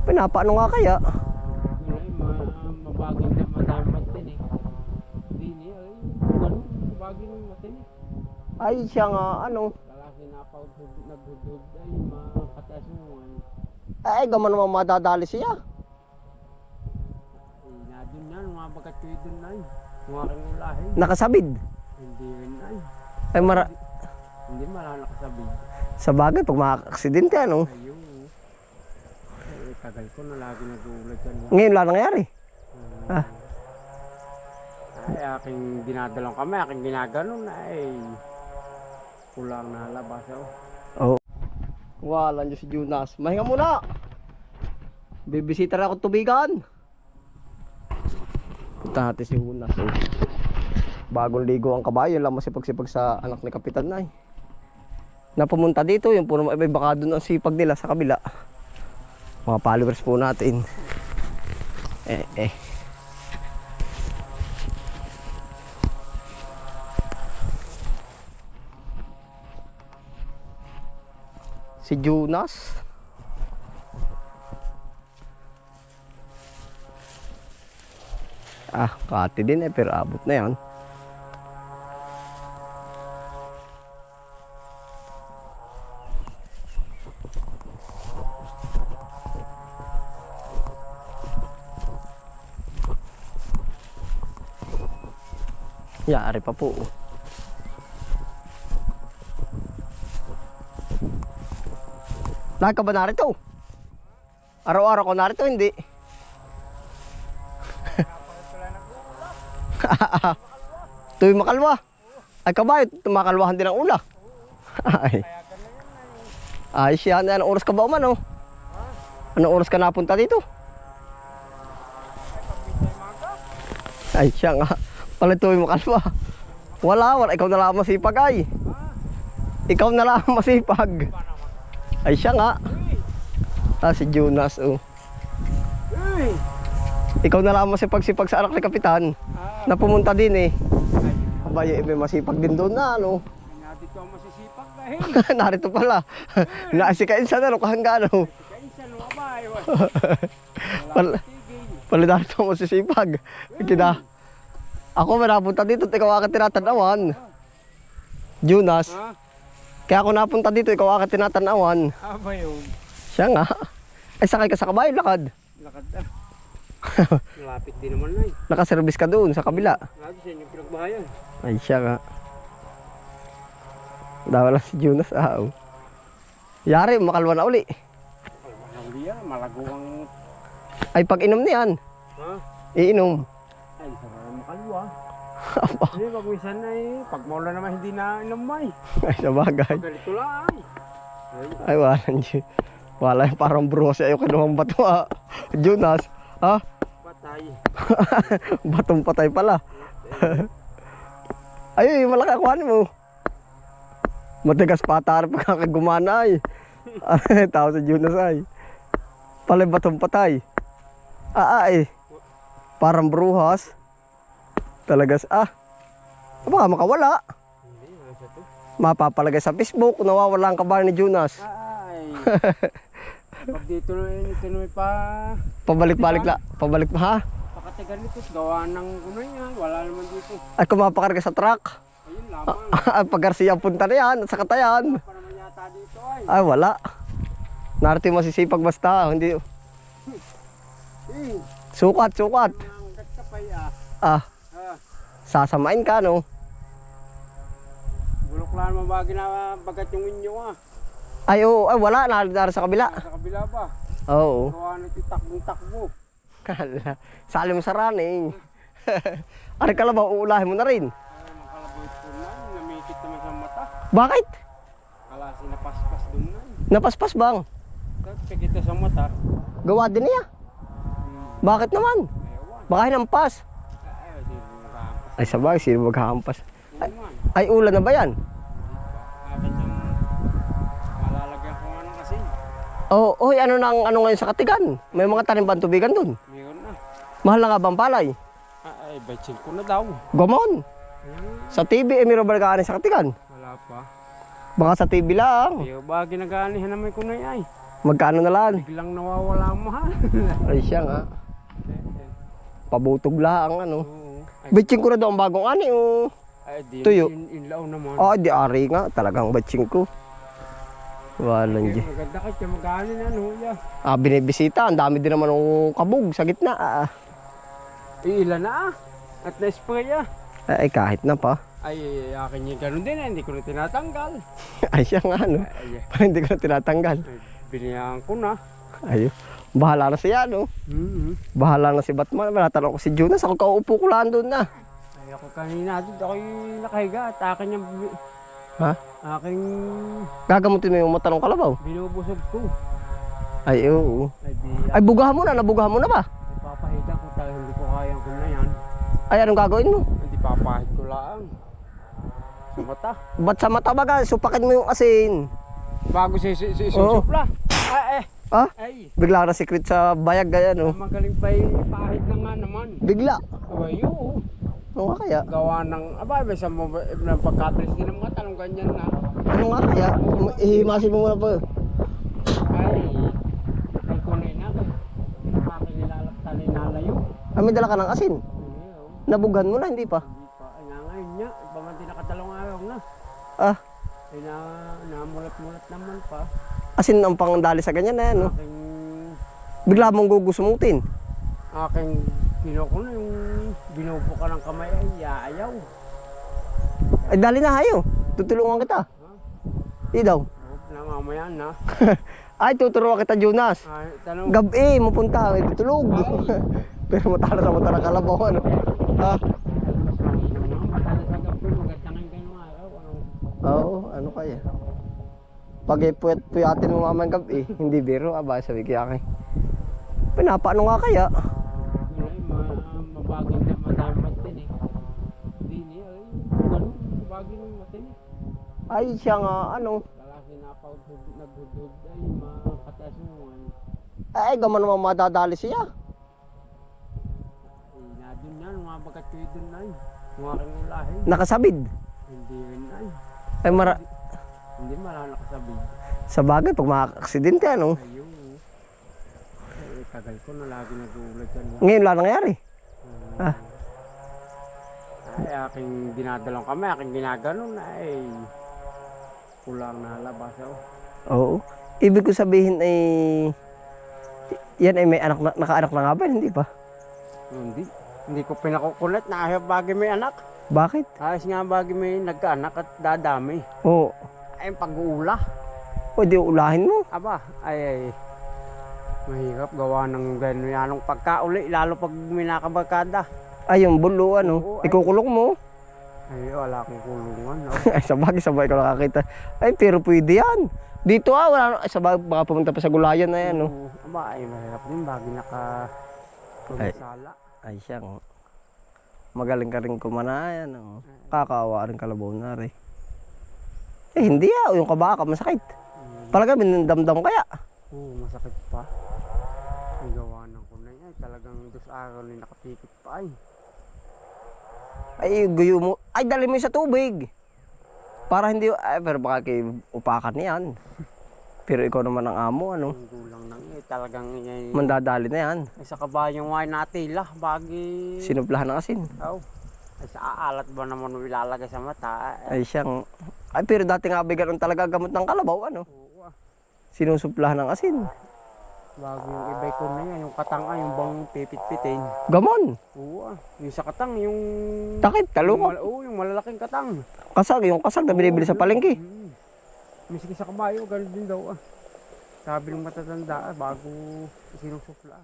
Pinapaano nga kaya? Ay, mabaging na madamat din eh. Hindi niya, ay, ganun, mabaging na matin eh. Ay siya nga ano. Lalaki na pa naghudhud ay makataas mo ay. Ay gaman naman madadali siya. Eh, na dun yan, mga bagat ko dun na eh. Mga aking ulahin. Nakasabid. Hindi rin ay. Ay Hindi nakasabing. sa bagay pag makaka-aksidente ano. Ayun. Eh, tagal ko na lagi nag-uulag yan. Ngayon lang nangyari. Ah. Ay, aking dinadalong kami, aking ginaganon ay kulang na labas ako. Oo. Wala nyo si Jonas. Mahinga muna. Bibisita na ako tubigan. Punta natin si Jonas. Oh. Bagong ligo ang kabayo lang masipag-sipag sa anak ni Kapitan na na pumunta dito yung puro may baka doon ang sipag nila sa kabila. Mga followers po natin. Si Jonas. Kati din pero abot na yan. Yari pa po. Lahat ka ba narito? Araw-araw ko narito, hindi? Tuwi makalwa. Ay kabayo, makalwahan din ang ula. Ay siya, anong oras ka ba umano? Anong oras ka napunta dito? Ay siya nga. Pala tuwi makalwa. Wala, ikaw na lang masipag ay. Ikaw na lang masipag. Ay siya nga. Si Jonas oh. Ikaw na lang masipag-sipag sa anak ni Kapitan. Na pumunta din eh. Abay, may masipag din doon na ano. Narito ang masisipag dahil. Narito pala. Naasikain sa nalo kahangga ano. Kainsan mo abay. Pala narito ang masisipag. Kita. Ako may napunta dito, ikaw aking tinatanawan. Jonas. Kaya ako napunta dito, ikaw aking tinatanawan. Aba yun. Siya nga. Ay sakay ka sa kabayo, lakad. Lakad na. Malapit din naman na eh. Nakaservice ka doon sa kabila. Lagi sa inyong pinagbahayan. Ay siya nga. Dawala si Jonas oh. Yari, makalwa na uli. Uli yan, malago ang... Ay pag inom niyan. Iinom. Ay, sarang makalwa. Hindi, pag minsan ay, pag maula naman hindi na inamay. Ay sa bagay. Ganito lang Ay wala niyo. Wala yung parang brose ayaw kinuhang bato Jonas. Patay. Batong patay pala. Ay, malaki akuhan mo. Matigas patar pagkakagumana ay. Tao sa Jonas ay. Pala batong patay. Ay. Parang bruhas. Talagas baka makawala. Hindi, nasa to. Mapapalagay sa Facebook, nawawala ang kabayo ni Jonas. Ay. Pag dito na pa... Pabalik-balik la. Pabalik pa ha? Pakatigan nito, gawa ng kunay yan. Wala naman dito. Ay kumapakarga sa truck. Ayun lamang. Pag Garcia punta na yan, sa Katayan. Pa naman yata dito ay. Ay wala. Narito masisipag basta. Hindi. Sukat. Hanggat ka pa Sasamain ka no. Bulok lang naman ba ginabagat yung inyo Ay oo, ay wala. Naridara sa kabila. Sa kabila ba? Oo. Gawa na takbo. Sali mo sa running. Ari ka lang ba, uulahin mo na rin. Ay, makalaboy po na. Namikit naman sa mata. Bakit? Kalasi napaspas doon na. Napaspas bang? Pikit na sa mata. Gawa din niya. Bakit naman? Ayawan. Baka hinampas. Ayaw, di mo makahampas. Ay sabay, sino maghahampas? Naman. Ay ulan na ba yan? Akin yung malalagyan ko nga ng asin. Oy, ano ngayon sa Katigan? May mga tanim ba ang tubigan dun? Mayroon na. Mahal na nga bang palay? Ay, betsin ko na daw. Gamon. Sa TV, mayroon ba nag-aanay sa Katigan? Wala pa. Baka sa TV lang. Ayaw ba ginaganihan naman ko na ay. Magkano na lang? Biglang nawawala ang mahal. Ay siya nga. Pabutog lang ano. Oo. Bitching ko na daw ang bagong ani oh. Ay, di Tuyo. inlaw naman. Ah, di ari nga. Talagang batching ko. Walang di. Maganda ka siya mag-ano na ano ya. Ah, binibisita. Ang dami din naman ng kabog sa gitna. Ilan na ah. At na-spray ah. Ay, kahit na pa. Ay, akin yung ganun din hindi ko na tinatanggal. Ay, siya nga ano. Parang hindi ko na tinatanggal. Ay, biniyahan ko na. Ayun. Bahala na siya, no? Bahala na si Batman. Natanong ko si Jonas. Ako kauupo ko lang doon na. Ay, ako kanina doon. Ako'y nakahiga at akin yung... Ha? Aking Gagamutin mo yung mata ng kalabaw. binubusog ko. Ay, oo. Ay, di... Ay, bugahan mo na. Nabugahan mo na ba? Ipapahiga ko tayo. Hindi ko kayang ko na yan. Ay, anong gagawin mo? Hindi papahid ko lang. Sa mata. Ba't sa mata baga? Supakin mo yung asin. Bago susupla. Ah? Ay. Bigla ka na secret sa bayag gaya, no? Magaling pa yung pahid na nga naman. Bigla. Ay, oo. Ano nga kaya? Gawa ng, may sa ng pagkabilis din ng mga tanong ganyan na. Ano nga kaya? Ihimasin mo muna pa. Ay, ay kunay na. Bakit nilalakta na inalayo? Ah, may dala ka ng asin. Ay, oo. Nabughan mo na, hindi pa. Hindi pa. Ay, nga ngayon niya. Iba man din nakadalawang araw na. Ah, Ay, namulat-mulat naman pa. asin ang pangdali sa ganyan na yan, no? Aking, Bigla mong gugusumutin. aking kinuko na yung binubo ka ng kamay ay ayaw. Ay, dali na hayo. Tutulungan kita. Di daw. Na mamaya na. Ay, tuturuan kita, Jonas. Ay, tanong. Gabi, mapunta. Ay, tutulog. Pero matala sa mata ng kalabaw, ano? Ah, oo, ano kaya? Pag puyatin mo mamang gabi, hindi biro, aba, sabi kaya kay. Pinapaano nga kaya? Mabagin na madamat din eh. Hindi niya, ay, ganun, mabagin ng matin eh. Ay, siya nga, ano? Lalaki na pa naghudhud ay makataas mo ay. Ay, gaman naman madadali siya. Ay, na dun yan, mga bagat ko dun na eh. Mga aking ulahin. Nakasabid. Hindi rin ay. Ay, Hindi mala nakasabi. sa bagay, pag makakaksidente, ano? Ayun. Ay, tagal ko na lagi nag-uulag yan. Ngayon lang nangyari. Ah. Ay, aking dinadalong kami, aking ginaganon ay kulang na labas ako. Oo. Ibig ko sabihin ay, yan ay may anak na, nakaanak na nga ba? Hindi pa. Hindi ko pinakukulit na ayaw bagay may anak. Bakit? Ayos nga bagay may nagkaanak at dadami. Oo. Ay, pag-uula. O, di ulahin mo. Aba, ay, mahirap gawa ng gano'n yanong pagkauli, lalo pag may nakabakada. Ay, yung bulo, ano? Oo, ay. Ikukulong mo. Ay, wala akong kulungan. No? Ay, sabay ko nakakita. Ay, pero pwede yan. Dito wala. Ay, sabay, baka pumunta pa sa gulayan na yan, no? Oo, aba, ay, mahirap din bagay naka-sala. Ay, siya nga. Magaling ka rin kumanayan, no? Kakawa rin kalabaw na rin. Eh, hindi yung kabaka, masakit. Talaga, binandamdam kaya. Oo, masakit pa. Ang gawa ng kunay ay talagang 2 araw na nakapikit pa ay. Ay, guyo mo. Ay, dali mo sa tubig. Para hindi, ay, pero baka kay upakan niyan. Pero ikaw naman ang amo, ano? Ang gulang nang talagang ay, Mandadali na yan. ay sa kabayang wine natila, bagi. Sinuplahan ng asin. Oh. Ay sa aalat ba naman ilalagay sa mata? Ay, siyang... Ay, pero dati nga bigaron talaga gamot ng kalabaw, ano? Oo, Sinusuplahan ng asin. bago yung ibay ko na yan, yung katang yung bang pipit-pitin. Gamon. Oo, yung sa katang, yung... Takit, talukot. Oo, yung malalaking katang. Kasag, yung kasag na binibili sa palengke. Miskin sa kabayo, gano'n din daw ah. Sabi ng matatanda bago sinusupla.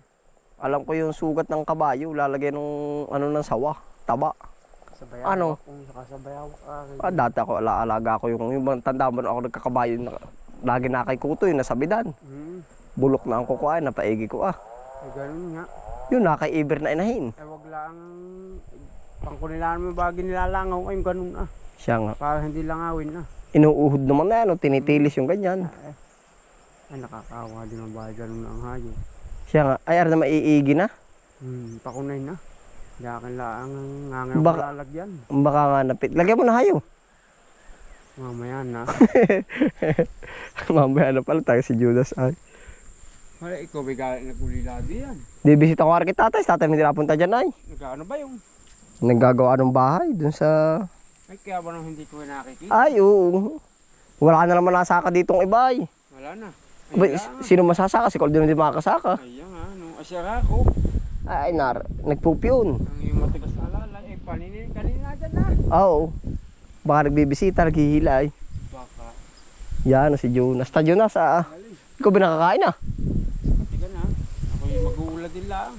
Alam ko yung sugat ng kabayo, lalagay nung ano ng sawa, taba. Sabayaw. Ano? Kung nakasabayaw ka. Dati ako, alaga ko yung tanda mo na ako nagkakabayo, lagi na kay kuto yung nasabidan. Bulok na ang kukuha, napaigi ko ah. Ay ganun nga. Yun, nakaiber na inahin. Ay wag lang, pangkunilaan mo bagay nilalangaw, ay ganun ah. Siya nga. Para hindi langawin ah. Inuuhod naman na ano, tinitilis yung ganyan. Ay nakakawa din ang bahay, ganun ang hayop. Siya nga, ay na maiigi na. Pakunay na. Hindi akin lang ang lalagyan. Baka nga napit. Lagyan mo na hayo. Mamaya na. Mamaya na pala tayo si Judas ay. Wala, ikaw may galing nag-ulila diyan. Di bisita ko kay tatay. Tatay hindi napunta dyan ay. Nagkaano ba yung? Naggagawa ng bahay dun sa... Ay, kaya ba nang hindi ko nakikita? Ay, oo. Wala na naman nasaka ditong iba ay. Wala na. Ba, Ay, sino masasaka? Si Coldo hindi makakasaka. Ayan nga, nung asyara ko. Ay, nagpupyun. Ang yung matigas na alala, eh, paninin kanina dyan na. Oo. Baka nagbibisita, naghihila ay. Baka. Yan, si Jonas. Ta Jonas, ah. Alis, Ikaw binakakain ah. pati ka na. Ako yung mag-uula din lang.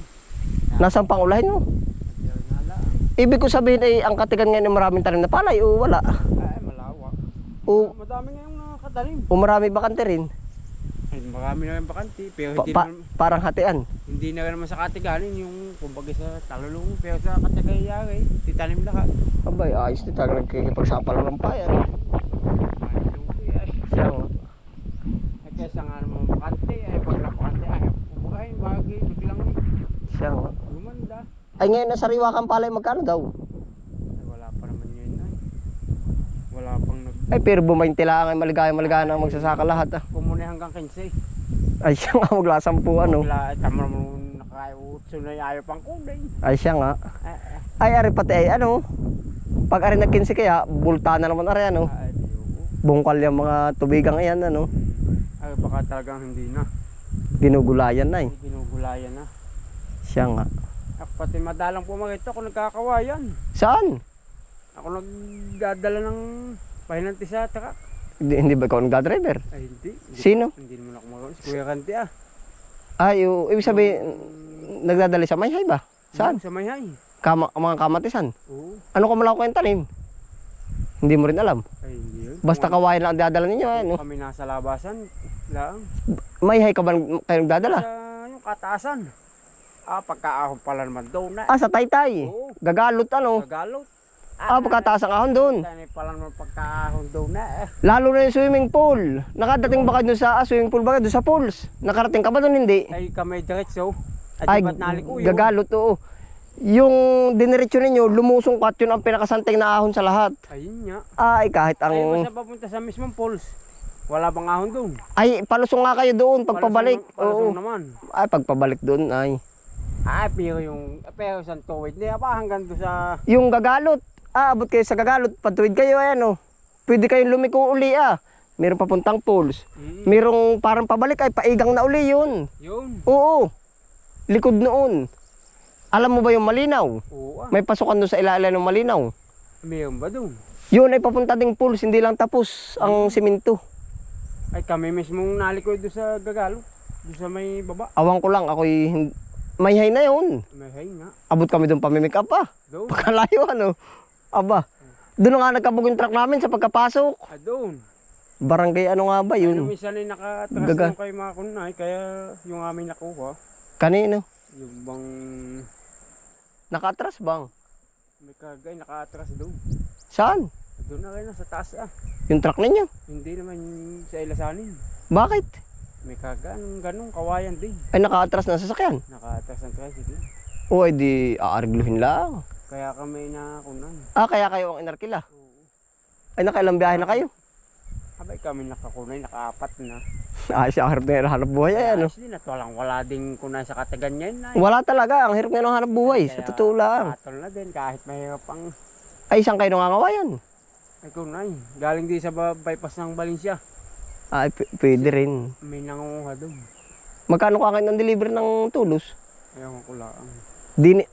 Nasaan pang ulahin mo? Asyara na lang. Ibig ko sabihin ay ang katigan ngayon ay maraming tanim na palay o wala. Ay, malawak. O, Madami ngayong nakakatanim. o marami bakante rin. Ay, marami na yung bakanti. Pero Parang hatian. hindi na naman sa katiganin yung kumbaga sa talulong. Pero sa katigayari, titanim lahat. Abay, ayos na talaga nagkikipagsapal ng payan. So, Ay, kesa nga naman bakante. Ay, pag napakante, ay, kumbaga, bagay, biglang siya nga. lumanda. Ay ngayon na sariwa kang palay magkano daw? Ay, wala pa naman yun ay. Wala pang Ay pero bumayin tila ay maligaya na magsasaka lahat ah. Pumunay hanggang 15. Ay siya nga maglasampu ano. Wala, tama mo nakayutso na ayaw pang kulay. Ay siya nga. Ay, Ay ari pati ay ano. Pag ari nag-15 kaya bulta na naman ari ano. ay, Bungkal yung mga tubigang iyan ano. ay, baka talagang hindi na. Ginugulayan na eh. Hindi ginugulayan na. Siya nga. Ako pati madalang pumakita ako nagkakawayan. Saan? Ako nagdadala ng pahinanti sa taka. Hindi ba ikaw nagdadriver? Ay hindi. Sino? Hindi naman ako magawa. Si Kuya Kanti ah. Ay ibig sabihin nagdadali sa Mayhay ba? Saan? Sa Mayhay. Mga kamatisan. Oo. Ano ka malaki yung tanim? Hindi mo rin alam. Ay hindi yun. Basta kawayan lang ang dadala ninyo ano. Kami nasa labasan lang. Mayhay ka ba kayo nagdadala? Sa yung kataasan. Ah, pagkaahon pala naman doon na. Ah, sa Taytay. Oo. Gagalot ano. Tagalog. Ah, pagkataas ang ahon doon. Kani pala naman pagkaahon doon na eh. Lalo na yung swimming pool. Nakadating ba ka doon sa swimming pool ba ka doon sa pools? Nakarating ka ba doon hindi? Ay kami diretso. Ay, Ay, ba't nalikuyo? gagalot oo. Yung diniretso ninyo, lumusong kat yun ang pinakasanting na ahon sa lahat. Ayun nga. Ay, kahit Ay, ang... basta papunta sa mismong pools. Wala bang ahon doon? Ay, palusong nga kayo doon pagpabalik. Palusong Oo. naman. Ay, pagpabalik doon ay. Ah, pero sa tuwid. Hindi pa hanggang doon sa... Yung gagalot. Abot kayo sa gagalot. Patuwid kayo ayan oh. Pwede kayong lumiko uli ah. Meron papuntang pools. Merong parang pabalik ay paigang na uli yun. Yun. Oo. Likod noon. Alam mo ba yung malinaw? Oo ah. May pasukan doon sa ilalim ng malinaw. Mayroon ba doon? Yun ay papunta ding pools, hindi lang tapos ang simento. Ay kami mismong nalikoy doon sa Gagalo. Doon sa may baba. Awang ko lang, ako'y may hay na yun. May hay nga. Abot kami doon pamimik up ah. Doon. Pagkalayo ano. Aba. Doon nga nagkabog yung truck namin sa pagkapasok. Ah, doon. Barangay ano nga ba Ano yun? minsan ay nakatras Gaga. doon kay mga kunay. Kaya yung aming nakuha. Kanino? Yung bang Nakatras bang? may kagay nakatras doon. Saan? Doon na rin sa taas ah. Yung truck ninyo? Hindi naman sa ilasanin. Bakit? May kagaan ganun kawayan din. Ay nakatras na sasakyan. Nakatras ang tricycle. O ay di aargluhin lang. Kaya kami na kunay. Ah, kaya kayo ang inarkila. Oo. Ay nakailang biyahe na kayo. Abay kami nakakunay, nakaapat na. Ay siya harap na hanap buhay ay ano. Ayos din at wala ding kunay sa katagan niya yun. Wala talaga, ang hirap nga ng hanap buhay. Sa totoo lang. Atol na din kahit mahirap ang Ay isang kayo nangangawayan. ay kunay. Galing din sa bypass ng Valencia. Ay pwede rin. May nangunguha doon. Magkano ka kayo ng delivery ng tulos? Ayaw ko lang.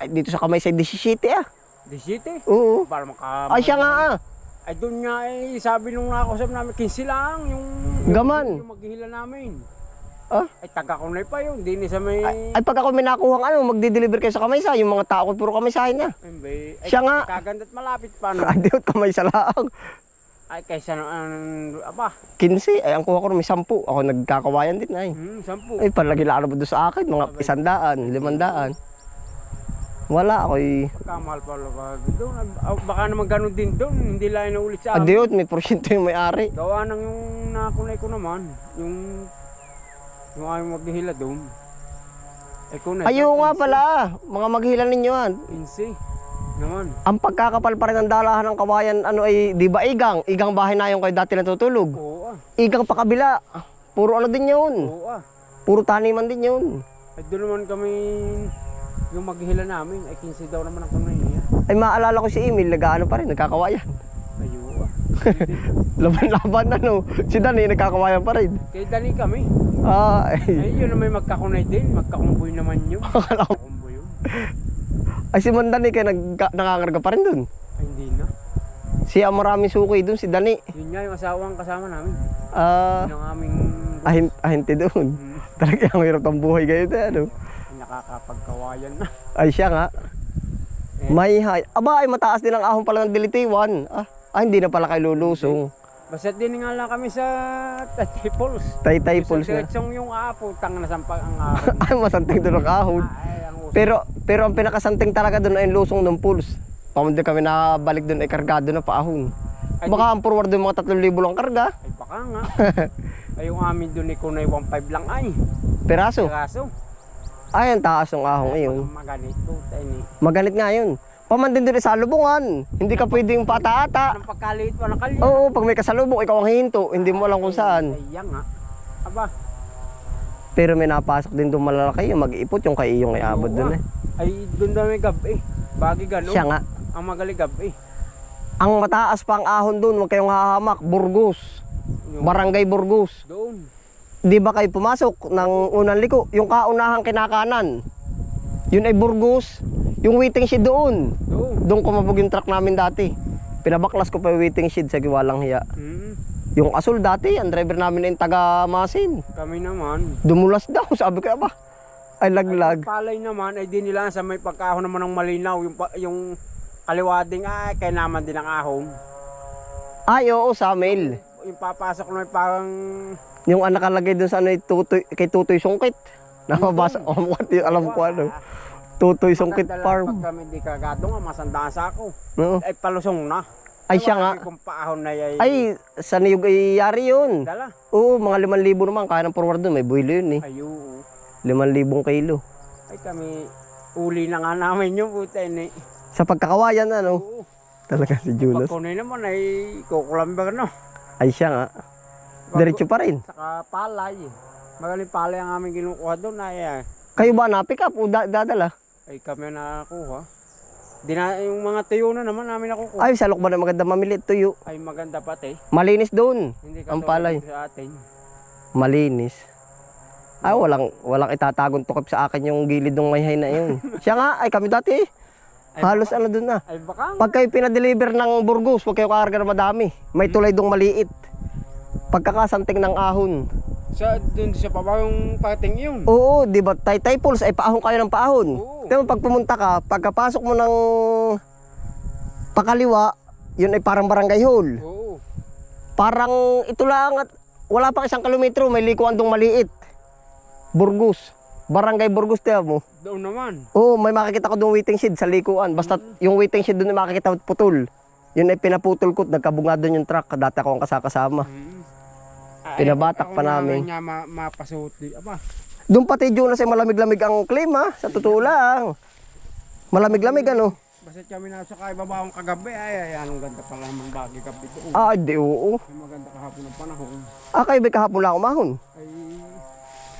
Dito sa kamay sa 17 ah. 17? Oo. Para maka... Ay siya nga ah. Ay doon nga eh, sabi nung nakakusap namin, 15 lang yung... Gaman. Yung maghihila namin. Ah? Ay taga-kunay pa yun, di ni sa may... Ay pag ako may nakuhang ano, magdi-deliver kayo sa kamay sa, yung mga tao ko puro kamay sa niya. Ay, Siya nga. kaganda't malapit pa no. Ay diot kamay sa laang. Ay kaysa aba, 15, ay ang kuha ko may 10. Ako nagkakawayan din ay. 10. Ay palagi lang ano doon sa akin, mga 100, 500. Wala ako'y... Pagkamahal pa lang doon. Baka naman ganun din doon, hindi lang naulit sa amin. Adiot, may porsyento yung may-ari. Gawa nang yung nakunay ko naman, yung ayaw maghihila doon. Ay kunay. Ayo nga pala, mga maghilan ninyo ah. 15 naman. Ang pagkakapal pa rin ng dalahan ng kawayan, ano ay, di ba igang? Igang bahay na yung kayo dati natutulog. Oo ah. Igang pa kabila. Puro ano din yun. Oo ah. Puro taniman din yun. Ay doon naman kami, yung maghila namin, ay 15 daw naman ang kunay niya. Ay maalala ko si Emil, nag-ano pa rin, nagkakawayan. Ayun. Laban-laban ano. Si Dani nagkakawayan pa rin. Kay Dani kami. Ay. Ay yun na may magkakunay din, magkakumboy naman yun. Akala ko. Kumboy yun. Ay si Mandani kaya nakakarga pa rin dun. Ay hindi na. Siya maraming suki dun, si Dani. Yun nga yung asawang kasama namin. Yun ang aming... Ahente dun. Talaga ang hirap ang buhay kayo ano. Nakakapagkawayan na. Ay siya nga. May hay. Aba ay mataas din ang ahon pala ng Dilitiwan. Hindi na pala kayo lulusong. Basta din nga lang kami sa Taytay Falls. Taytay Falls na. Diretsong yung aputang na sampag ang ahon. Ay masanting doon ang ahon. Ay, ang uso. Pero ang pinakasanting talaga doon ay yung lusong ng pools. Pamunti kami nabalik doon ay kargado na paahon. Baka ang forward doon mga 3,000 lang karga. Ay baka nga. Ay yung amin doon ni Kunay 1.5 lang ay. Peraso. Piraso. Ay ang taas ng ahon ngayon. Maganit po tayo ni. Maganit nga yun. Pamandin doon sa lubungan. Hindi ka pwedeng pata-ata. Anong pagkaliit pa ng kalye? Oo, pag may kasalubong, ikaw ang hihinto. Hindi mo alam kung saan. Ay yan nga. Aba. Pero may napasok din doon malalaki yung mag-iipot yung kay iyong iabot doon eh. Ay doon daw may gabi. Bagi gano'n. Siya nga. Ang magaling gabi. Ang mataas pa ang ahon doon, huwag kayong hahamak. Burgos. Barangay Burgos. Doon. Di ba kayo pumasok ng unang liko? Yung kaunahang kinakanan. Yun ay Burgos. Yung waiting shed doon. Doon. Doon kumabog yung truck namin dati. Pinabaklas ko pa yung waiting shed sa Giwalang Hiya. Yung asul dati, ang driver namin ay taga Masin. Kami naman. Dumulas daw, sabi ko ba? Ay laglag. Ay, palay naman ay di nila sa may pagkahon naman ng malinaw. Yung kaliwading ay kaya naman din ang ahon. Ay oo, sa mail. Yung papasok na may parang... Yung anak nakalagay doon sa ano, kay Tutoy Sungkit. Namabasa ko, alam ko ano. Tutoy Sungkit Farm. Pag kami di kagado nga, masandaan sa ako. Oo. Ay palusong na. Ay siya nga. Kung paahon na Ay, sa niyog ay yari yun. dala. Oo, mga 5,000 naman. Kaya ng forward doon. May buwilo yun eh. Ay, oo. 5,000 kilo. Ay kami, uli na nga namin yung putin eh. Sa pagkakawayan ano. Oo. Talaga si Junas. Pagkunay naman ay kukulamber no. Ay siya nga. Diretso pa rin. Saka palay eh. Magaling palay ang aming kinukuha doon ay Kayo ba na-pick up o dadala? ay kami nakakuha. Yung mga tuyo na naman namin nakukuha. Ay, salok ba na maganda mamili tuyo? Ay maganda pati. Malinis doon. Hindi Ang palay. sa atin. Malinis. Ay, walang itatagong tukip sa akin yung gilid ng mayhay na yun. Siya nga, ay kami dati. Halos ano doon na. Ay baka Pag kayo pinadeliver ng Burgos, huwag kayo kakarga na madami. May tulay dong maliit. Pagkakasanting ng ahon. sa dun sa pabaw yung pating yun. Oo, di ba? Taytay Falls, ay paahon kayo ng paahon. Oo. Pero pag pumunta ka, pagkapasok mo ng pakaliwa, yun ay parang barangay hall. Oo. Parang ito lang at wala pang 1 kilometro, may likuan dong maliit. Burgos. Barangay Burgos, tiyan mo. Doon naman. Oo, may makikita ko doon waiting shed sa likuan. Basta yung waiting shed doon ay makikita putol. Yun ay pinaputol ko, nagkabunga doon yung truck. Dati ako ang kasakasama. Pinabatak pa namin. Niya mapasuti. Aba. Doon pati Jonas ay malamig-lamig ang klima, sa totoo lang. Malamig-lamig ano. Basta kami nasa kaibabawang kagabi ay anong ganda pala naman bagay gabi doon. Di oo. Ay maganda kahapon ng panahon. Kayo ba kahapon lang umahon? Ay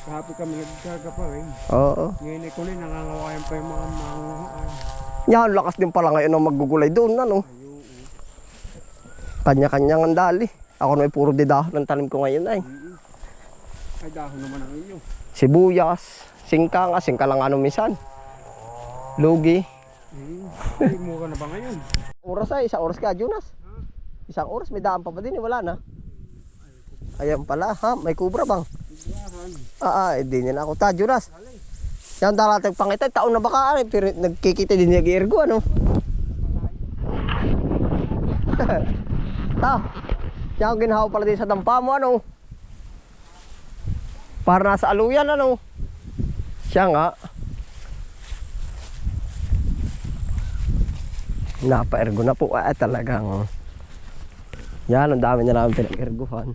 kahapon kami nagkagapa eh. Oo. Ngayon ay kunin nangangawayan pa yung mga manguhaan. Yan, lakas din pala ngayon ang maggugulay doon ano. Kanya-kanyang ang dali. Ako na ay puro didahon ng tanim ko ngayon ay. Ay dahon naman ang iyo. Sibuyas, singka lang ano minsan. Lugi. Ay mura na ba ngayon? Oras ay, 1 oras ka Jonas. 1 oras, may daan pa ba din eh, wala na. Ayan pala ha, may kubra bang? Hindi niya na ako ta Jonas. Yan dalatag pangitay, taon na baka ay, pero nagkikita din niya gi-ergo ano. Ta. Yan ginahaw pala din sa dampa mo ano. Para nasa aluyan ano. Siya nga. Napa-ergo na po talagang. Yan, ang dami na namin pinag-erguhan.